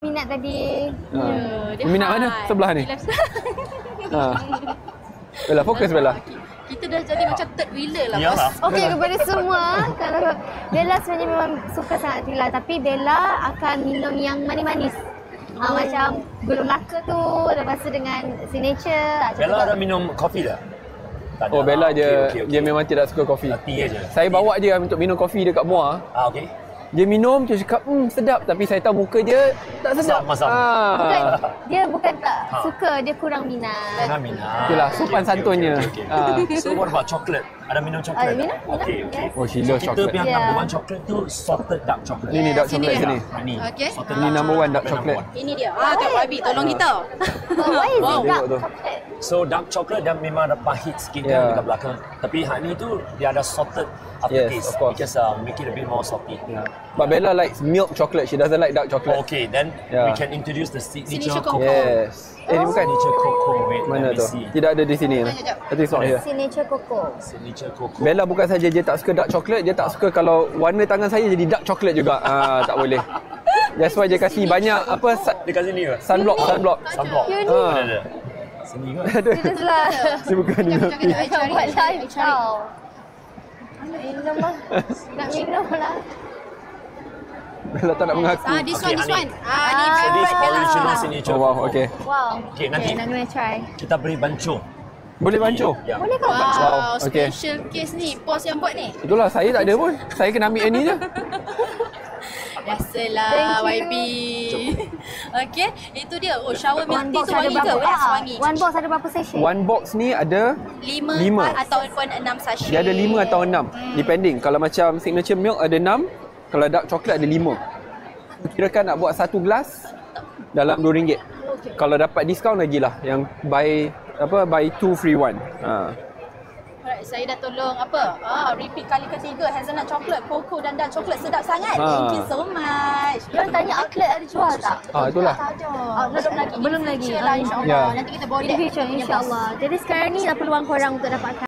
Minat tadi. Minat mana? Sebelah ni. Bella, fokus Bella. Kita dah jadi macam third wheeler lah, Yalah. bos. Okey, kepada semua, kalau Bella sebenarnya memang suka sangat Tila, tapi Bella akan minum yang manis-manis. Macam gulung laka tu, lepas tu dengan signature. Bella ada minum kopi tak? Tak ada. Oh, Bella dia Okey. dia memang tidak suka kopi. Tea aja. Saya bawa dia untuk minum kopi dekat Muar. Okey. Dia minum, dia cakap, sedap. Tapi saya tahu muka dia tak sedap. Masam. Bukan, dia bukan tak suka, dia kurang minat. Jangan minat. Itulah, sopan santunnya. So what about chocolate? Ada minum coklat? minum. Okey. Oh, she loves Kita chocolate. punya Yeah. number one chocolate tu salted dark chocolate. Ini dark sini chocolate dia. sini. Ni. Okey. Salted Ini dark number one dark chocolate chocolate. number one. Ini dia. Kak Wabi, tolong kita. Why is Wow. it dark Tengok tu. chocolate? So dark chocolate dia memang ada pahit sikit Yeah. kan dekat belakang. Tapi hak ni tu dia ada salted aftertaste. of course. Because make it a bit more salty. But Bella likes milk chocolate. She doesn't like dark chocolate. Okay, then Yeah. we can introduce the signature Signature cocoa. cocoa. Yes. Ini bukan. Signature cocoa. Wait, Mana let me tu? see. Tidak ada di sini. Sekejap. I think it's not here. Signature Coco. Signature cocoa. Bella bukan saja dia tak suka dark chocolate, dia tak suka kalau warna tangan saya jadi dark chocolate juga. Tak boleh. That's why dia kasih banyak apa Dekat sini ke? sunblock. Sunblock. You ni. Mana ada? Sini ke? Serius lah. Dia bukan ni. Sekejap, I cari. Buat I cari. live tau. Minum lah. Nak minum lah. Bella tak nak mengaku. This Okay, one. Ani. Ni So this favorite Bella. original signature Oh wow, cocoa. okay. Wow. Okay, nanti nak kena try. kita beri bancuh. Boleh bancuh? Ya. Boleh kau? Wow, okay. special case ni. Bos yang buat ni. Itulah, saya tak ada pun. Saya kena ambil yang ni je. Biasalah Thank YB. Okey, itu dia. Oh, shower milk One tea box tu ada wangi ke? berapa? Wax wangi. One box ada berapa session? One box ni ada 5 lima. ataupun 6 sachet. dia ada 5 atau 6 depending. Kalau macam signature milk ada 6, kalau dark chocolate ada 5. Kirakan nak buat satu gelas dalam RM2. Kalau dapat diskaun lagi lah yang buy 2 free 1. Alright, saya dah tolong repeat kali ketiga hazelnut chocolate, cocoa dan dark chocolate sedap sangat. Ha. Thank you so much. Dia tanya outlet ada jual tak? Itulah. Tak ada. Belum lagi. Belum lagi. Insya-Allah, insya-Allah. Ya. Nanti kita bawa In the future, insyaAllah. Jadi sekarang ni peluang korang untuk dapatkan